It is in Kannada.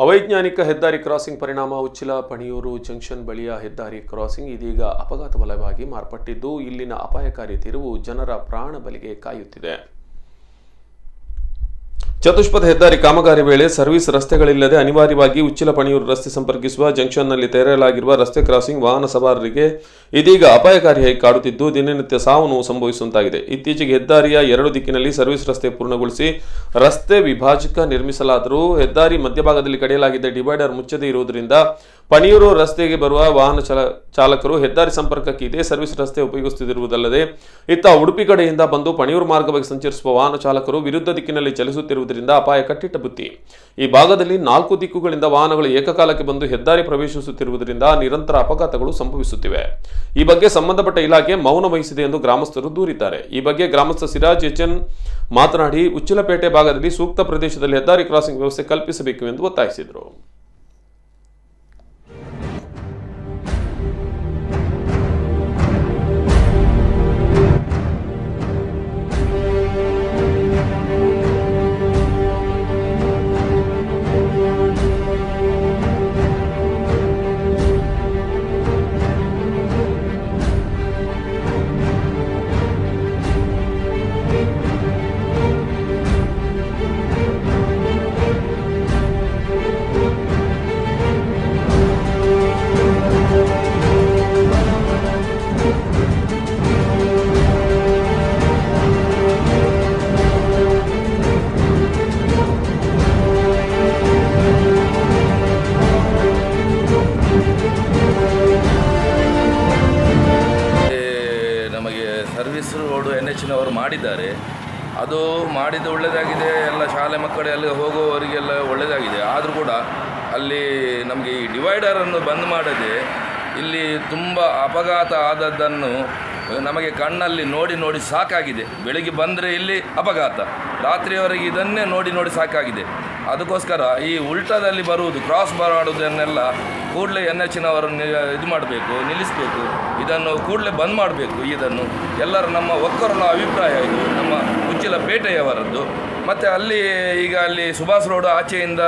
ಅವೈಜ್ಞಾನಿಕ ಹೆದ್ದಾರಿ ಕ್ರಾಸಿಂಗ್ ಪರಿಣಾಮ ಉಚ್ಚಿಲ ಪಣಿಯೂರು ಜಂಕ್ಷನ್ ಬಳಿಯ ಹೆದ್ದಾರಿ ಕ್ರಾಸಿಂಗ್ ಇದೀಗ ಅಪಘಾತ ವಲಯವಾಗಿ ಮಾರ್ಪಟ್ಟಿದ್ದು ಇಲ್ಲಿನ ಅಪಾಯಕಾರಿ ತಿರುವು ಜನರ ಪ್ರಾಣ ಬಲಿಗೆ ಕಾಯುತ್ತಿದೆ. ಚತುಷ್ಪಥ ಹೆದ್ದಾರಿ ಕಾಮಗಾರಿ ವೇಳೆ ಸರ್ವಿಸ್ ರಸ್ತೆಗಳಿಲ್ಲದೆ ಅನಿವಾರ್ಯವಾಗಿ ಉಚ್ಚಿಲ ಪಣಿಯೂರು ರಸ್ತೆ ಸಂಪರ್ಕಿಸುವ ಜಂಕ್ಷನ್ನಲ್ಲಿ ತೆರೆಯಲಾಗಿರುವ ರಸ್ತೆ ಕ್ರಾಸಿಂಗ್ ವಾಹನ ಸವಾರರಿಗೆ ಇದೀಗ ಅಪಾಯಕಾರಿಯಾಗಿ ಕಾಡುತ್ತಿದ್ದು ದಿನನಿತ್ಯ ಸಾವು ನೋವು ಸಂಭವಿಸುವಂತಾಗಿದೆ. ಇತ್ತೀಚೆಗೆ ಹೆದ್ದಾರಿಯ ಎರಡು ದಿಕ್ಕಿನಲ್ಲಿ ಸರ್ವಿಸ್ ರಸ್ತೆ ಪೂರ್ಣಗೊಳಿಸಿ ರಸ್ತೆ ವಿಭಾಜಕ ನಿರ್ಮಿಸಲಾದರೂ ಹೆದ್ದಾರಿ ಮಧ್ಯಭಾಗದಲ್ಲಿ ಕಡಿಯಲಾಗಿದ್ದ ಡಿವೈಡರ್ ಮುಚ್ಚದೇ ಇರುವುದರಿಂದ ಪಣಿಯೂರು ರಸ್ತೆಗೆ ಬರುವ ವಾಹನ ಚಾಲಕರು ಹೆದ್ದಾರಿ ಸಂಪರ್ಕಕ್ಕೆ ಇದೇ ಸರ್ವಿಸ್ ರಸ್ತೆ ಉಪಯೋಗಿಸುತ್ತಿರುವುದಲ್ಲದೆ ಇತ್ತ ಉಡುಪಿ ಕಡೆಯಿಂದ ಬಂದು ಪಣಿಯೂರು ಮಾರ್ಗವಾಗಿ ಸಂಚರಿಸುವ ವಾಹನ ಚಾಲಕರು ವಿರುದ್ಧ ದಿಕ್ಕಿನಲ್ಲಿ ಚಲಿಸುತ್ತಿರುವುದರಿಂದ ಅಪಾಯ ಕಟ್ಟಿಟ್ಟ ಬುತ್ತಿ. ಈ ಭಾಗದಲ್ಲಿ 4 ದಿಕ್ಕುಗಳಿಂದ ವಾಹನಗಳು ಏಕಕಾಲಕ್ಕೆ ಬಂದು ಹೆದ್ದಾರಿ ಪ್ರವೇಶಿಸುತ್ತಿರುವುದರಿಂದ ನಿರಂತರ ಅಪಘಾತಗಳು ಸಂಭವಿಸುತ್ತಿವೆ. ಈ ಬಗ್ಗೆ ಸಂಬಂಧಪಟ್ಟ ಇಲಾಖೆ ಮೌನ ವಹಿಸಿದೆ ಎಂದು ಗ್ರಾಮಸ್ಥರು ದೂರಿದ್ದಾರೆ. ಈ ಬಗ್ಗೆ ಗ್ರಾಮಸ್ಥ ಸಿರಾಜ್ ಎಚ್ಎನ್ ಮಾತನಾಡಿ ಉಚ್ಚಿಲಪೇಟೆ ಭಾಗದಲ್ಲಿ ಸೂಕ್ತ ಪ್ರದೇಶದಲ್ಲಿ ಹೆದ್ದಾರಿ ಕ್ರಾಸಿಂಗ್ ವ್ಯವಸ್ಥೆ ಕಲ್ಪಿಸಬೇಕು ಎಂದು ಒತ್ತಾಯಿಸಿದರು. ಸರ್ವಿಸ್ ರೋಡು NH ಮಾಡಿದ್ದಾರೆ. ಅದು ಮಾಡಿದ್ದು ಒಳ್ಳೆಯದಾಗಿದೆ. ಎಲ್ಲ ಶಾಲೆ ಮಕ್ಕಳೆಲ್ಲ ಹೋಗುವವರಿಗೆಲ್ಲ ಒಳ್ಳೆಯದಾಗಿದೆ. ಆದರೂ ಕೂಡ ಅಲ್ಲಿ ನಮಗೆ ಈ ಡಿವೈಡರನ್ನು ಬಂದ್ ಮಾಡದೆ ಇಲ್ಲಿ ತುಂಬ ಅಪಘಾತ ಆದದ್ದನ್ನು ನಮಗೆ ಕಣ್ಣಲ್ಲಿ ನೋಡಿ ಸಾಕಾಗಿದೆ. ಬೆಳಿಗ್ಗೆ ಬಂದರೆ ಇಲ್ಲಿ ಅಪಘಾತ, ರಾತ್ರಿಯವರೆಗೆ ಇದನ್ನೇ ನೋಡಿ ಸಾಕಾಗಿದೆ. ಅದಕ್ಕೋಸ್ಕರ ಈ ಉಲ್ಟದಲ್ಲಿ ಬರುವುದು, ಕ್ರಾಸ್ ಮಾಡುವುದನ್ನೆಲ್ಲ ಕೂಡಲೇ NH ಇದು ಮಾಡಬೇಕು, ನಿಲ್ಲಿಸಬೇಕು. ಇದನ್ನು ಕೂಡಲೇ ಬಂದ್ ಮಾಡಬೇಕು. ಇದನ್ನು ಎಲ್ಲರ ನಮ್ಮ ಒಕ್ಕರನ ಅಭಿಪ್ರಾಯ ಇದು, ನಮ್ಮ ಉಚ್ಚಿಲಪೇಟೆಯವರದ್ದು. ಮತ್ತು ಅಲ್ಲಿ ಈಗ ಅಲ್ಲಿ ಸುಭಾಷ್ ರೋಡ್ ಆಚೆಯಿಂದ